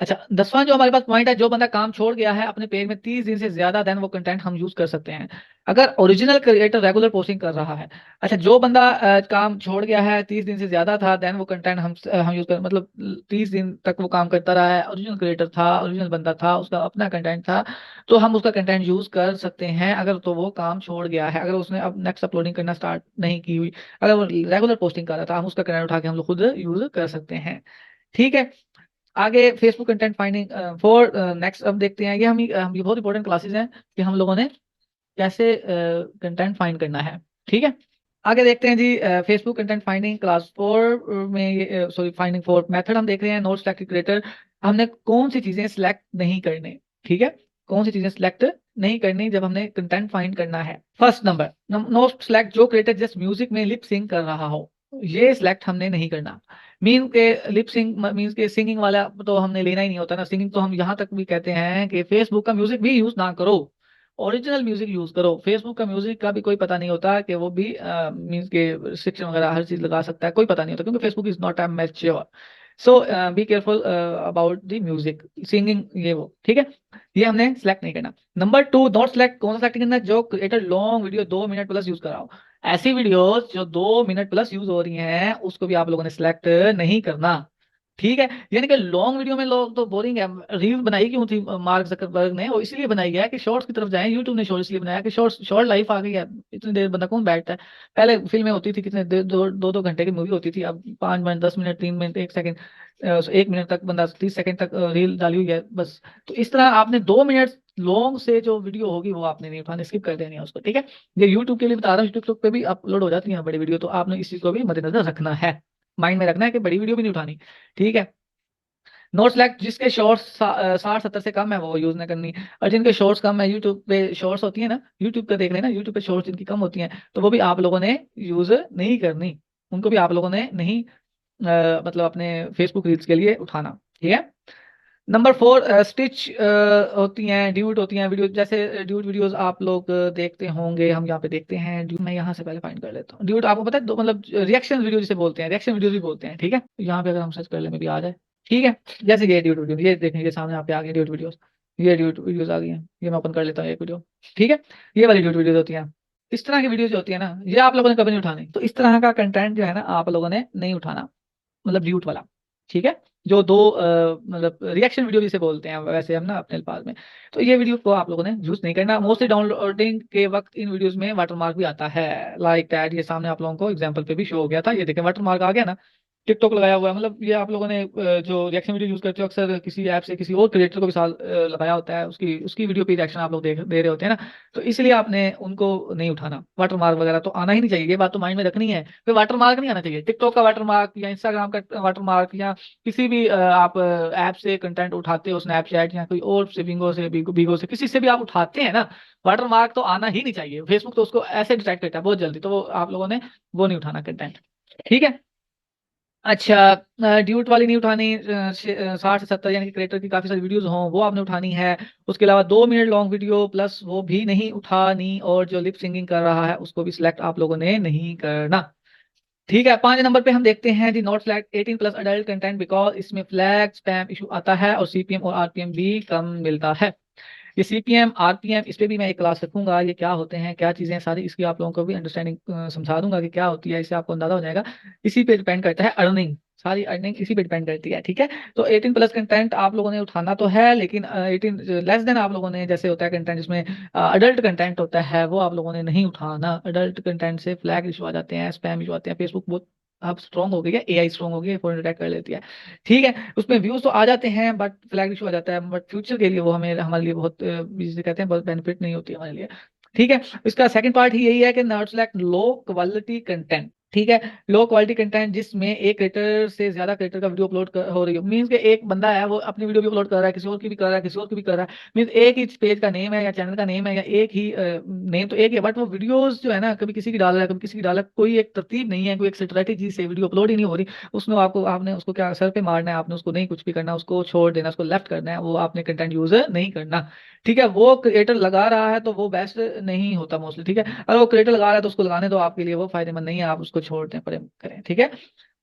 अच्छा, 10वां जो हमारे पास पॉइंट है, जो बंदा काम छोड़ गया है अपने पेज में 30 दिन से ज्यादा, देन वो कंटेंट हम यूज कर सकते हैं अगर ओरिजिनल क्रिएटर रेगुलर पोस्टिंग कर रहा है। अच्छा, जो बंदा काम छोड़ गया है 30 दिन से ज्यादा था, देन वो कंटेंट हम यूज कर, मतलब 30 दिन तक वो काम करता रहा है, ओरिजिनल क्रिएटर था, ओरिजिनल बंदा था, उसका अपना कंटेंट था, तो हम उसका कंटेंट यूज कर सकते हैं। अगर तो वो काम छोड़ गया है, अगर उसने अब नेक्स्ट अपलोडिंग करना स्टार्ट नहीं की हुई, अगर वो रेगुलर पोस्टिंग कर रहा था, हम उसका कंटेंट उठा के हम लोग खुद यूज कर सकते हैं। ठीक है। आगे Facebook content finding for next, अब देखते हैं, ये बहुत इंपॉर्टेंट क्लासेस हैं कि हम लोगों ने कैसे कंटेंट फाइंड करना है। ठीक है। आगे देखते हैं जी, फेसबुक कंटेंट फाइंडिंग क्लास 4 में ये, सॉरी, फाइंडिंग फॉर मेथड हम देख रहे हैं। नोट सेलेक्ट क्रिएटर, हमने कौन सी चीजें सिलेक्ट नहीं करनी। ठीक है, कौन सी चीजें सिलेक्ट नहीं करनी जब हमने कंटेंट फाइंड करना है। फर्स्ट नंबर, नोट सेलेक्ट जो क्रिएटर जस्ट म्यूजिक में लिप सिंग कर रहा हो, ये सिलेक्ट हमने नहीं करना। मीन के लिप सिंग मीन्स के सिंगिंग वाला तो हमने लेना ही नहीं होता ना। सिंगिंग तो हम यहाँ तक भी कहते हैं कि फेसबुक का म्यूजिक भी यूज ना करो, ओरिजिनल म्यूजिक यूज करो। फेसबुक का म्यूजिक का भी कोई पता नहीं होता कि वो भी मीन्स के रिस्ट्रिक्शन वगैरह हर चीज लगा सकता है, कोई पता नहीं होता, क्योंकि Facebook is not a mature. So be careful about the music, singing, ये वो। ठीक है, ये हमने सेलेक्ट नहीं करना। नंबर 2, नॉट सेलेक्ट, कौन सा सेलेक्ट करना है, जो creator long video 2 minute plus use कर रहा हो। ऐसी वीडियोस जो 2 मिनट प्लस यूज हो रही हैं, उसको भी आप लोगों ने सिलेक्ट नहीं करना। ठीक है, यानी कि लॉन्ग वीडियो में लोग तो बोरिंग है। रील बनाई क्यों थी मार्क जकरबर्ग ने, वो इसलिए बनाई है कि शॉर्ट्स की तरफ जाएं। यूट्यूब ने शॉर्ट इसलिए बनाया कि शॉर्ट लाइफ आ गई है, इतनी देर बंदा कौन बैठता है। पहले फिल्में होती थी कितने देर, दो घंटे की मूवी होती थी, अब 5 minute, 10 minute, 3 minute, 1 second, 1 minute तक बंदा 30 सेकंड तक रील डाली हुई है बस। तो इस तरह आपने 2 मिनट लॉन्ग से जो वीडियो होगी वो आपने नहीं उठानी, स्किप कर देनी है उसको। ठीक है, ये यूट्यूब के लिए बता रहा हूँ, यूट्यूब पे भी अपलोड हो जाती है बड़ी वीडियो, तो आपने इस चीज को भी मद्देनजर रखना है, माइंड में रखना है कि बड़ी वीडियो भी नहीं उठानी। ठीक है। नोट सेलेक्ट, जिसके शॉर्ट्स 60-70 से कम है वो यूज ना करनी। और जिनके शॉर्ट्स कम है, यूट्यूब पे शॉर्ट्स होती है ना, यूट्यूब पे देख लेना, यूट्यूब पे शॉर्ट्स जिनकी कम होती हैं, तो वो भी आप लोगों ने यूज नहीं करनी, उनको भी आप लोगों ने नहीं मतलब अपने फेसबुक रील्स के लिए उठाना। ठीक है। नंबर 4, स्टिच होती हैं, ड्यूट होती हैं वीडियो, जैसे ड्यूट वीडियोस आप लोग देखते होंगे, हम यहाँ पे देखते हैं ड्यूट। मैं यहाँ से पहले फाइंड कर लेता हूँ। ड्यूट आपको पता है, दो मतलब रिएक्शन वीडियो जिसे बोलते हैं, रिएक्शन वीडियो भी बोलते हैं। ठीक है, यहाँ पे अगर हम सर्च कर ले में भी आ जाए। ठीक है, जैसे ये ड्यूट वीडियो, ये देखें, ये सामने यहाँ पे आ गई ड्यूट वीडियोस, ये ड्यूट वीडियोस आ गई हैं, ये मैं ओपन कर लेता हूँ एक वीडियो। ठीक है, ये वाली ड्यूट वीडियोस होती हैं। इस तरह की वीडियोस जो होती है ना, ये आप लोगों ने कभी नहीं उठानी। तो इस तरह का कंटेंट जो है ना, आप लोगों ने नहीं उठाना, मतलब ड्यूट वाला। ठीक है, जो दो मतलब रिएक्शन वीडियो जिसे बोलते हैं वैसे हम ना अपने अल्फाज में, तो ये वीडियो को आप लोगों ने यूज नहीं करना। मोस्टली डाउनलोडिंग के वक्त इन वीडियोस में वाटरमार्क भी आता है, लाइक दैट। ये सामने आप लोगों को एग्जांपल पे भी शो हो गया था, ये देखें वाटरमार्क आ गया ना, टिकटॉक लगाया हुआ है। मतलब ये आप लोगों ने जो रिएक्शन वीडियो यूज करते हो अक्सर किसी ऐप से किसी और क्रिएटर को भी साथ लगाया होता है, उसकी उसकी वीडियो पे रिएक्शन आप लोग दे रहे होते हैं ना, तो इसलिए आपने उनको नहीं उठाना। वाटरमार्क वगैरह तो आना ही नहीं चाहिए, ये बात तो माइंड में रखनी है। फिर वाटरमार्क नहीं आना चाहिए, टिकटॉक का वाटरमार्क या इंस्टाग्राम का वाटरमार्क, या किसी भी आप ऐप से कंटेंट उठाते हो, स्नैपचैट या कोई और से, बिंगो से किसी से भी आप उठाते हैं ना, वाटरमार्क तो आना ही नहीं चाहिए। फेसबुक तो उसको ऐसे डिटेक्ट करता है बहुत जल्दी, तो वो आप लोगों ने वो नहीं उठाना कंटेंट। ठीक है। अच्छा, ड्यूट वाली नहीं उठानी। 60 से 70 यानी कि क्रिएटर की काफी सारी वीडियोस हों वो आपने उठानी है। उसके अलावा 2 मिनट लॉन्ग वीडियो प्लस वो भी नहीं उठानी, और जो लिप सिंगिंग कर रहा है उसको भी सिलेक्ट आप लोगों ने नहीं करना। ठीक है, 5 नंबर पे हम देखते हैं the not flag 18 plus adult content, because इसमें फ्लैग स्पैम इशू आता है और सीपीएम और आरपीएम भी कम मिलता है। ये सीपीएम आरपीएम, इस पे भी मैं एक क्लास रखूंगा, ये क्या होते हैं, क्या चीजें सारी, इसकी आप लोगों को भी अंडरस्टैंडिंग समझा दूंगा कि क्या होती है, इससे आपको अंदाजा हो जाएगा। इसी पे डिपेंड करता है अर्निंग, सारी अर्निंग इसी पे डिपेंड करती है। ठीक है, तो 18 प्लस कंटेंट आप लोगों ने उठाना तो है, लेकिन 18 लेस देन आप लोगों ने, जैसे होता है कंटेंट जिसमें अडल्ट कंटेंट होता है, वो आप लोगों ने नहीं उठाना। अडल्ट कंटेंट से फ्लैग इशू आ जाते हैं, स्पैम इशू आते हैं। फेसबुक बहुत अब स्ट्रॉन्ग हो गई है, एआई स्ट्रॉन्ग हो गई है, फोन डिटेक्ट कर लेती है। ठीक है, उसमें व्यूज तो आ जाते हैं बट फ्लैग इशू आ जाता है, बट फ्यूचर के लिए वो हमें हमारे लिए बहुत जिसे कहते हैं बहुत बेनिफिट नहीं होती है हमारे लिए। ठीक है, इसका सेकंड पार्ट ही यही है कि not select low quality content. ठीक है, लो क्वालिटी कंटेंट जिसमें एक क्रिएटर से ज्यादा क्रिएटर का वीडियो अपलोड हो रही हो, मीन्स के एक बंदा है वो अपनी वीडियो भी अपलोड कर रहा है, किसी और की भी कर रहा है, किसी और की भी कर रहा है, मीन्स एक ही पेज का नेम है या चैनल का नेम है या एक ही नेम तो एक ही है, बट वो वीडियोस जो है ना, कभी किसी की डाल रहा है, कभी किसी की डाल रहा है, कोई एक तरतीब नहीं है, कोई एक स्ट्रेटेजी से वीडियो अपलोड ही नहीं हो रही। उसमें आपको, आपने उसको क्या सर पे मारना है, आपने उसको नहीं कुछ भी करना, उसको छोड़ देना, उसको लेफ्ट करना है, वो आपने कंटेंट यूज नहीं करना। ठीक है, वो क्रिएटर लगा रहा है तो वो बेस्ट नहीं होता मोस्टली। ठीक है, अगर वो क्रिएटर लगा रहा है तो उसको लगाने दो, आपके लिए वो फायदेमंद नहीं है, आप उसको छोड़ दें, परे करें। ठीक है,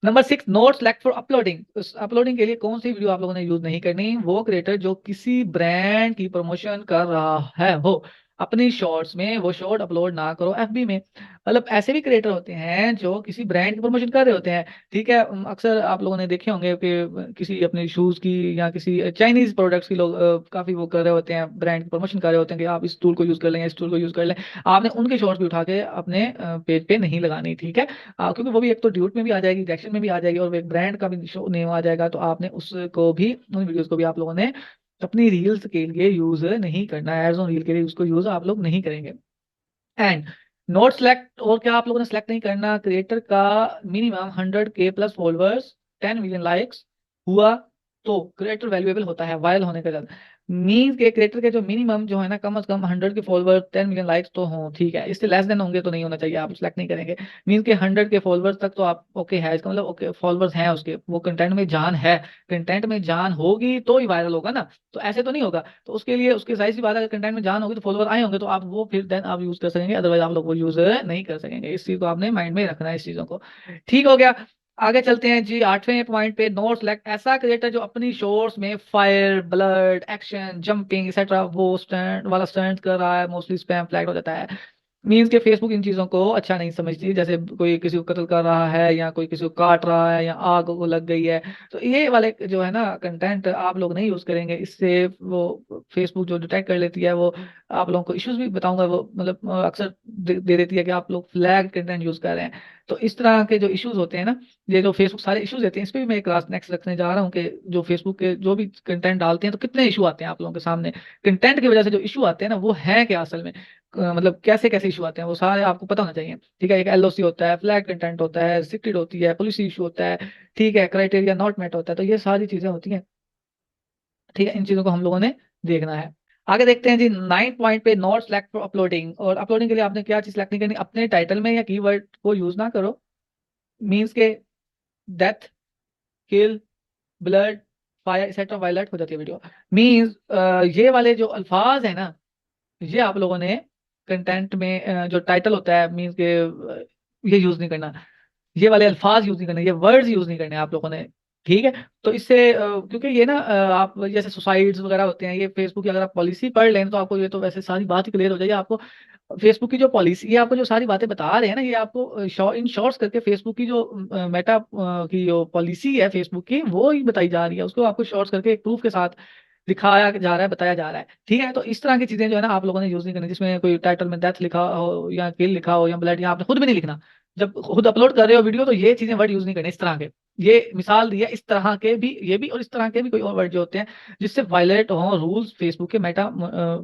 number 6, note select for uploading. उस अपलोडिंग के लिए कौन सी वीडियो आप लोगों ने यूज नहीं करनी? वो क्रिएटर जो किसी ब्रांड की प्रमोशन कर रहा है हो, अपनी शॉर्ट्स में वो शॉर्ट अपलोड ना करो एफबी में। मतलब ऐसे भी क्रिएटर होते हैं जो किसी ब्रांड की प्रमोशन कर रहे होते हैं, ठीक है। अक्सर आप लोगों ने देखे होंगे कि किसी अपने शूज की या किसी चाइनीज प्रोडक्ट्स की लोग काफी वो कर रहे होते हैं, ब्रांड की प्रमोशन कर रहे होते हैं कि आप इस टूल को यूज कर लें, इस टूल को यूज कर लें। आपने उनके शॉर्ट्स भी उठा के अपने पेज पे नहीं लगानी, ठीक है। क्योंकि वो भी एक तो ड्यूट में भी आ जाएगी, रिजेक्शन में भी आ जाएगी, और वो एक ब्रांड का भी शो नेम आ जाएगा, तो आपने उसको भी, उन वीडियोस को भी आप लोगों ने अपनी रील्स के लिए यूज नहीं करना है, एड्स ऑन रील के लिए उसको यूज आप लोग नहीं करेंगे। एंड नोट सेलेक्ट, और क्या आप लोगों ने सेलेक्ट नहीं करना? क्रिएटर का minimum 100K plus followers, 10 million likes हुआ तो क्रिएटर वैल्यूएबल होता है वायरल होने का ज्यादा। मीन्स के क्रिएटर के जो मिनिमम जो है ना, कम से कम 100 के फॉलोअर्स, 10 मिलियन लाइक्स तो हों, ठीक है। इससे लेस देन होंगे तो नहीं होना चाहिए, आप सेलेक्ट नहीं करेंगे। मीन्स के 100 के फॉलोअर्स तक तो आप ओके है, इसका मतलब ओके फॉलोअर्स हैं उसके, वो कंटेंट में जान है, कंटेंट में जान होगी तो ही वायरल होगा ना, तो ऐसे तो नहीं होगा। तो उसके लिए उसके जाहिर सी बात है, अगर कंटेंट में जान होगी तो फॉलोअर आए होंगे तो आप वो फिर देन आप यूज कर सकेंगे, अदरवाइज आप लोग वो यूज नहीं कर सकेंगे। इस चीज को आपने माइंड में रखना है, इस चीजों को। ठीक हो गया। आगे चलते हैं जी 8वें पॉइंट पे, नोट सेलेक्ट, ऐसा क्रिएटर जो अपनी शॉर्ट्स में fire, blood, action, jumping etcetera वो स्टंट वाला स्टंट कर रहा है, मोस्टली स्पैम फ्लैग हो जाता है। मीन्स के फेसबुक इन चीजों को अच्छा नहीं समझती, जैसे कोई किसी को कत्ल कर रहा है, या कोई किसी को काट रहा है, या आग को लग गई है, तो ये वाले जो है ना कंटेंट आप लोग नहीं यूज करेंगे। इससे वो फेसबुक जो डिटेक्ट कर लेती है, वो आप लोगों को इश्यूज भी बताऊंगा, वो मतलब अक्सर दे देती है कि आप लोग फ्लैग कंटेंट यूज कर रहे हैं। तो इस तरह के जो इश्यूज होते हैं ना, ये जो फेसबुक सारे इश्यूज देते हैं, इस पे भी मैं एक क्लास नेक्स्ट रखने जा रहा हूँ कि जो फेसबुक के जो भी कंटेंट डालते हैं तो कितने इशू आते हैं आप लोगों के सामने, कंटेंट की वजह से जो इशू आते हैं ना, वो है क्या असल में, मतलब कैसे कैसे इशू आते हैं, वो सारे आपको पता होना चाहिए, ठीक है। एक एलओसी होता है, फ्लैग कंटेंट होता है, रिस्ट्रिक्टेड होती है, पॉलिसी इशू होता है, ठीक है, क्राइटेरिया नॉट मेट होता है, तो ये सारी चीजें होती हैं, ठीक है। इन चीजों को हम लोगों ने देखना है। आगे देखते हैं जी 9 पॉइंट पे, नॉट सेलेक्ट फॉर अपलोडिंग। और अपलोडिंग के लिए आपने क्या चीज सेलेक्ट नहीं करनी? अपने टाइटल में या कीवर्ड को यूज ना करो। मीन्स के डेथ, किल, ब्लड, फायर एक्सेट्रा वायलेट हो जाती है वीडियो। मीन्स ये वाले जो अल्फाज है ना, ये आप लोगों ने कंटेंट में जो टाइटल होता है, मीन्स के ये यूज नहीं करना, ये वाले अल्फाज यूज नहीं करने, ये वर्ड्स यूज नहीं करने आप लोगों ने, ठीक है। तो इससे क्योंकि ये ना आप जैसे सुसाइड्स वगैरह होते हैं, ये फेसबुक की अगर आप पॉलिसी पढ़ लें तो आपको ये तो वैसे सारी बात ही क्लियर हो जाएगी आपको। फेसबुक की जो पॉलिसी, ये आपको जो सारी बातें बता रहे हैं ना, ये आपको इन शॉर्ट्स करके फेसबुक की जो मेटा की जो पॉलिसी है फेसबुक की, वो ही बताई जा रही है, उसको आपको शॉर्ट्स करके एक प्रूफ के साथ दिखाया जा रहा है, बताया जा रहा है, ठीक है। तो इस तरह की चीजें जो है ना आप लोगों ने यूज नहीं करनी, जिसमें कोई टाइटल में डेथ लिखा हो या किल लिखा हो या ब्लड, या आपने खुद भी नहीं लिखना जब खुद अपलोड कर रहे हो वीडियो, तो ये चीजें वर्ड यूज नहीं करने इस तरह के। ये मिसाल दी है, इस तरह के भी ये भी, और इस तरह के भी कोई और वर्ड जो होते हैं जिससे वायलेट हो रूल्स फेसबुक के मेटा,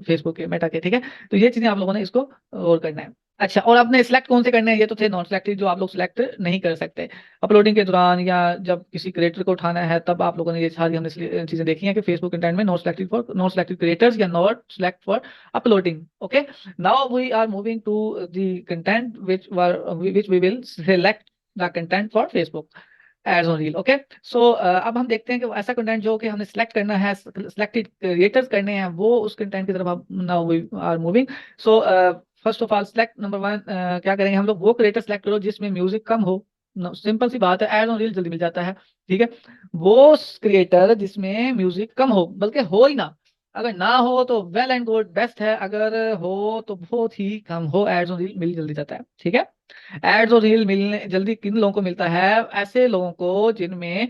फेसबुक के मेटा के, ठीक है। तो ये चीजें आप लोगों ने इसको और करना है। अच्छा, और आपने सिलेक्ट कौन से करने हैं? ये तो थे नॉन सिलेक्टेड जो आप लोग सिलेक्ट नहीं कर सकते अपलोडिंग के दौरान, या जब किसी क्रिएटर को उठाना है तब आप लोगों ने ये सारी हमने चीजें देखी हैं कि फेसबुक कंटेंट में not selected for not selected creators या not select for uploading. Okay, now we are moving to the content which we will select the content for Facebook ads on reel. Okay, so अब हम देखते हैं कि वो ऐसा content जो कि हमने सेलेक्ट करना है, सिलेक्टेड क्रिएटर्स करने हैं, वो उस कंटेंट की तरफ हम now we are moving. So first of all select number 1, क्या करेंगे हम लोग? वो क्रिएटर सेलेक्ट करो जिसमें म्यूजिक कम हो। सिंपल सी बात है, एड ऑन रील जल्दी मिल जाता है, ठीक है। वो क्रिएटर जिसमें म्यूजिक कम हो, बल्कि हो ही ना, अगर ना हो तो वेल एंड गुड, बेस्ट है, अगर हो तो बहुत ही कम हो, एड्स ऑन रील मिल जल्दी जाता है, ठीक है। एड्स और रील मिलने जल्दी किन लोगों को मिलता है? ऐसे लोगों को जिनमें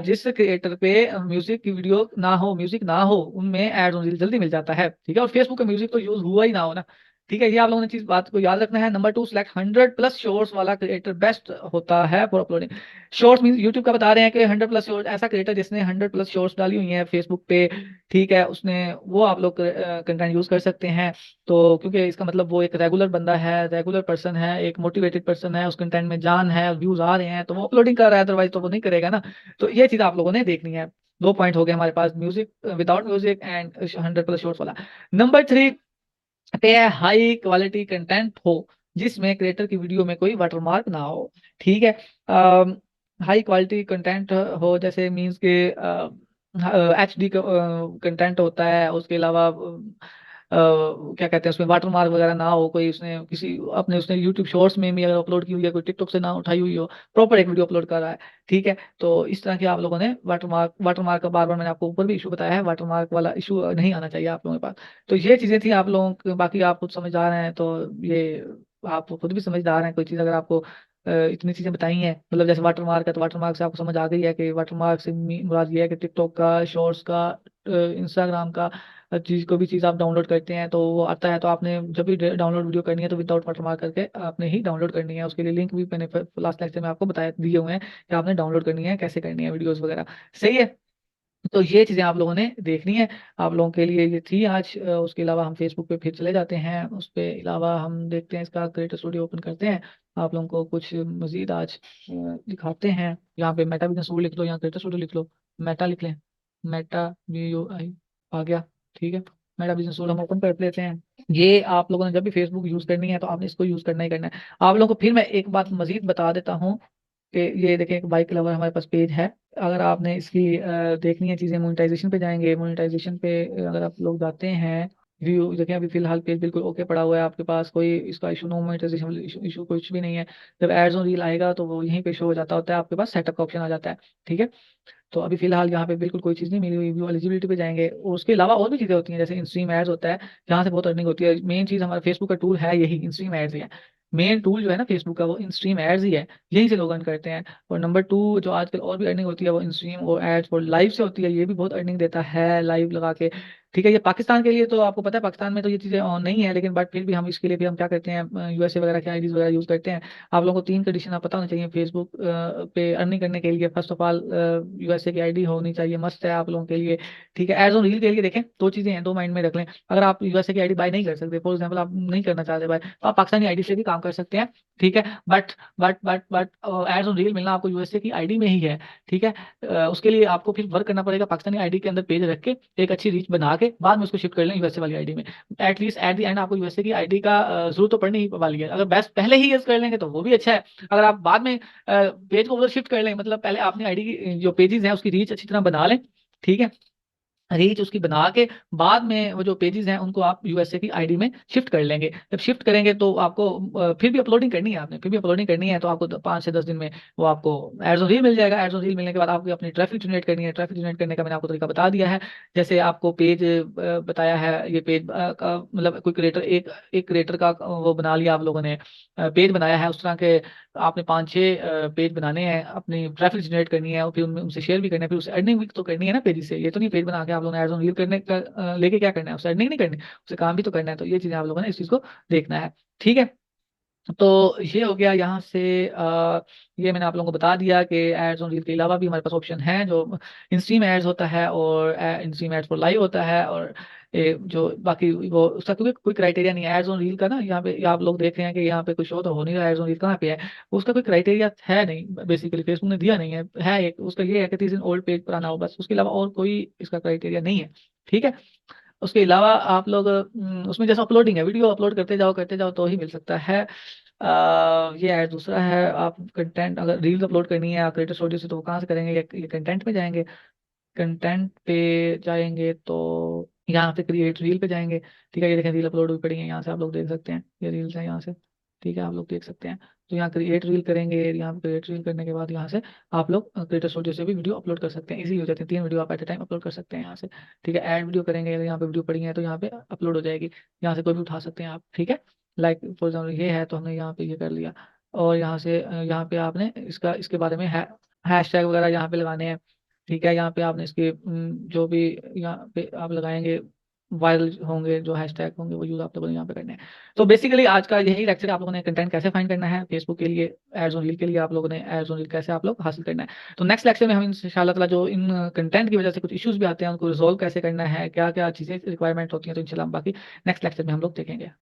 जिस क्रिएटर पे म्यूजिक की वीडियो ना हो, म्यूजिक ना हो, उनमें एड्स और रील जल्दी मिल जाता है, ठीक है। और फेसबुक का म्यूजिक तो यूज हुआ ही ना हो ना, ठीक है। ये आप लोगों ने चीज बात को याद रखना है। नंबर 2, सिलेक्ट 100+ शोर्ट्स वाला क्रिएटर बेस्ट होता है for uploading. Shorts mean YouTube का बता रहे हैं कि 100+ शोर्ट, ऐसा क्रिएटर जिसने 100+ शोर्ट्स डाली हुई है फेसबुक पे, ठीक है, उसने वो आप लोग कंटेंट यूज कर सकते हैं। तो क्योंकि इसका मतलब वो एक रेगुलर बंदा है, रेगुलर पर्सन है, एक मोटिवेटेड पर्सन है, उस कंटेंट में जान है, व्यूज आ रहे हैं, तो वो अपलोडिंग कर रहा है, अदरवाइज तो वो नहीं करेगा ना। तो ये चीज आप लोगों ने देखनी है। 2 पॉइंट हो गए हमारे पास, music, without music and 100+ shorts वाला। नंबर 3 पे है हाई क्वालिटी कंटेंट हो, जिसमें क्रिएटर की वीडियो में कोई वाटरमार्क ना हो, ठीक है। हाई क्वालिटी कंटेंट हो, जैसे मीन्स के HD कंटेंट होता है, उसके अलावा क्या कहते हैं उसमें वाटर मार्क वगैरह ना हो, कोई उसने किसी अपने उसने यूट्यूब शॉर्ट्स में भी अगर अपलोड की हुई है, कोई टिकटॉक से ना उठाई हुई हो, प्रॉपर एक वीडियो अपलोड कर रहा है, ठीक है। तो इस तरह की आप लोगों ने वाटर मार्क का बार बार मैंने आपको ऊपर भी इशू बताया है, वाटर मार्क वाला इशू नहीं आना चाहिए आप लोगों के पास। तो ये चीजें थी आप लोगों को, बाकी आप खुद समझदार हैं तो ये आप खुद भी समझदार हैं, कोई चीज़ अगर आपको इतनी चीजें बताई हैं, मतलब जैसे वाटर मार्क है तो वाटर मार्क से आपको समझ आ गई है कि वाटर मार्क से मुराद ये है कि टिकटॉक का, शॉर्ट्स का, इंस्टाग्राम का, चीज को भी चीज आप डाउनलोड करते हैं तो वो आता है, तो आपने जब भी डाउनलोड वीडियो करनी है तो विदाउट वाटर मार्क करके आपने ही डाउनलोड करनी है। उसके लिए लिंक भी मैंने लास्ट लेक्चर में आपको बताया दिए हुए हैं कि आपने डाउनलोड करनी है, कैसे करनी है वीडियोस वगैरह, सही है। तो ये चीज़ें आप लोगों ने देखनी है, आप लोगों के लिए ये थी आज। उसके अलावा हम फेसबुक पे फिर चले जाते हैं, उस पे अलावा हम देखते हैं, इसका क्रिएटर स्टूडियो ओपन करते हैं, आप लोगों को कुछ मजीद आज दिखाते हैं। यहाँ पे मेटा बिजनेस टूल लिख लो, यहाँ क्रिएटर स्टूडियो लिख लो, मेटा लिख लें, मेटा VUI आ गया, ठीक है। मेटा बिजनेस टूल हम ओपन कर लेते हैं। ये आप लोगों ने जब भी फेसबुक यूज़ करनी है तो आपने इसको यूज़ करना ही करना है। आप लोगों को फिर मैं एक बात मजीद बता देता हूँ कि ये देखें, एक बाइक लवर हमारे पास पेज है। अगर आपने इसकी देखनी है चीज़ें, मोनेटाइजेशन पे जाएंगे, मोनेटाइजेशन पे अगर आप लोग जाते हैं, व्यू देखें, अभी फिलहाल पेज बिल्कुल ओके पड़ा हुआ है, आपके पास कोई इसका इशू, नो मोनेटाइजेशन इशू कुछ भी नहीं है। जब एड्स ऑन रील आएगा तो वो यहीं पे शो हो जाता होता है, आपके पास सेटअप का ऑप्शन आ जाता है, ठीक है। तो अभी फिलहाल यहाँ पे बिल्कुल कोई चीज़ नहीं मिली हुई, व्यू एलिजिबिलिटी पे जाएंगे, और उसके अलावा और भी चीज़ें होती हैं, जैसे इंस्ट्रीम एड्स होता है, जहाँ से बहुत अर्निंग होती है। मेन चीज़ हमारा फेसबुक का टूल है यही इंस्ट्रीम एड्स ही है, मेन टूल जो है ना फेसबुक का वो इंस्ट्रीम एड्स ही है, यहीं से लोग अर्न करते हैं। और नंबर 2 जो आजकल और भी अर्निंग होती है वो इंस्ट्रीम और एड्स और लाइव से होती है, ये भी बहुत अर्निंग देता है लाइव लगा के, ठीक है। ये पाकिस्तान के लिए तो आपको पता है, पाकिस्तान में तो ये चीज़ें ऑन नहीं है, लेकिन बट फिर भी हम इसके लिए भी हम क्या करते हैं, USA वगैरह के आईडीज वगैरह यूज़ करते हैं। आप लोगों को 3 कंडीशन आप पता होना चाहिए फेसबुक पे अर्निंग करने के लिए। फर्स्ट ऑफ ऑल USA की आईडी होनी चाहिए, मस्ट है आप लोगों के लिए, ठीक है। एड्स ऑन रील के लिए देखें 2 चीज़ें हैं, 2 माइंड में रख लें। अगर आप USA की आईडी बाय नहीं कर सकते, फॉर एग्जाम्पल आप नहीं करना चाहते बाय, तो आप पाकिस्तानी आईडी से भी काम कर सकते हैं, ठीक है। बट एड्स ऑन रील मिलना आपको USA की आईडी में ही है, ठीक है। उसके लिए आपको फिर वर्क करना पड़ेगा, पाकिस्तानी आईडी के अंदर पेज रख के एक अच्छी रीच बना के बाद में उसको शिफ्ट कर लें USA वाली आईडी में। एटलीस्ट एट द एंड आपको USA की आईडी का जरूरत तो पड़ने ही वाली है। अगर बेस्ट पहले ही यूज कर लेंगे तो वो भी अच्छा है, अगर आप बाद में पेज को उधर शिफ्ट कर लें, मतलब पहले आपने आईडी की जो पेजेस हैं उसकी रीच अच्छी तरह बना लें, ठीक है। रीच उसकी बना के बाद में वो जो पेजेस हैं उनको आप USA की आईडी में शिफ्ट कर लेंगे। जब शिफ्ट करेंगे तो आपको फिर भी अपलोडिंग करनी है, आपने फिर भी अपलोडिंग करनी है, तो आपको 5 से 10 दिन में वो आपको एड्स ऑन रील मिल जाएगा। एड्स ऑन रील मिलने के बाद आपको अपनी ट्रैफिक जनरेट करनी है। ट्रैफिक जनरेट करने का मैंने आपको तरीका बता दिया है, जैसे आपको पेज बताया है, ये पेज का मतलब कोई क्रिएटर, एक क्रिएटर का वो बना लिया आप लोगों ने, पेज बनाया है, उस तरह के आपने 5-6 पेज बनाने हैं, अपनी ट्रैफिक जनरेट करनी है और फिर उनसे शेयर भी करना है, फिर उसे अर्निंग भी तो करनी है ना पेज से। ये तो नहीं पेज बना के आप लोगों ने एड्स ऑन रील करने का लेके क्या करना है, उसे अर्निंग नहीं करनी, उसे काम भी तो करना है। तो ये चीज़ें आप लोगों ने इस चीज़ को देखना है, ठीक है। तो ये हो गया यहाँ से। ये मैंने आप लोगों को बता दिया कि एड्स ऑन रील के अलावा भी हमारे पास ऑप्शन है, जो इंस्ट्रीम एड्स होता है और इंस्ट्रीम एड्स फॉर लाइव होता है, और जो बाकी वो उसका क्योंकि कोई क्राइटेरिया नहीं है एड्स ऑन रील का ना। यहाँ पे आप लोग देख रहे हैं कि यहाँ पे कोई शो तो हो नहीं रहा, एड्स ऑन रील कहाँ पे है, उसका कोई क्राइटेरिया है नहीं, बेसिकली फेसबुक ने दिया नहीं है एक उसका ये है कि 30 दिन ओल्ड पेज पुराना हो, बस उसके अलावा और कोई इसका क्राइटेरिया नहीं है, ठीक है। उसके अलावा आप लोग उसमें जैसे अपलोडिंग है, वीडियो अपलोड करते जाओ तो ही मिल सकता है। ये है दूसरा है, आप कंटेंट अगर रील्स अपलोड करनी है क्रिएटर स्टूडियो से तो वो कहाँ से करेंगे, ये कंटेंट में जाएंगे, कंटेंट पे जाएंगे तो यहाँ पे क्रिएट रील पे जाएंगे, ठीक है। ये देखें रील अपलोड हुई पड़ी है, यहाँ से आप लोग देख सकते हैं, ये रील्स है यहाँ से, ठीक है, आप लोग देख सकते हैं। तो यहाँ क्रिएट रील करेंगे, यहाँ पे क्रिएट रील करने के बाद यहाँ से आप लोग क्रिएटर स्टूडियो से भी वीडियो अपलोड कर सकते हैं, इजी हो जाती है, 3 वीडियो आप एट ए टाइम अपलोड कर सकते हैं यहाँ से, ठीक है। ऐड वीडियो करेंगे, अगर यहाँ पे वीडियो पड़ी है तो यहाँ पे अपलोड हो जाएगी, यहाँ से कोई भी उठा सकते हैं आप, ठीक है। लाइक फॉर एग्जाम्पल ये है तो हमने यहाँ पे ये कर लिया, और यहाँ से यहाँ पे आपने इसके बारे में हैश टैग वगैरह यहाँ पे लगाने हैं, ठीक है। यहाँ पे आपने इसके जो भी यहाँ पे आप लगाएंगे वायरल होंगे, जो हैशटैग होंगे वो यूज आप लोगों ने यहाँ पे करने हैं। तो बेसिकली आज का यही लेक्चर, आप लोगों ने कंटेंट कैसे फाइंड करना है फेसबुक के लिए, एड्स ऑन रील के लिए आप लोगों ने एड्स ऑन रील कैसे आप लोग हासिल करना है। तो नेक्स्ट लेक्चर में हम इंशाल्लाह ताला जो इन कंटेंट की वजह से कुछ इश्यूज भी आते हैं उनको रिजोल्व कैसे करना है, क्या क्या चीज़ें रिक्वायरमेंट होती हैं, तो इंशाल्लाह हम बाकी नेक्स्ट लेक्चर में हम लोग देखेंगे।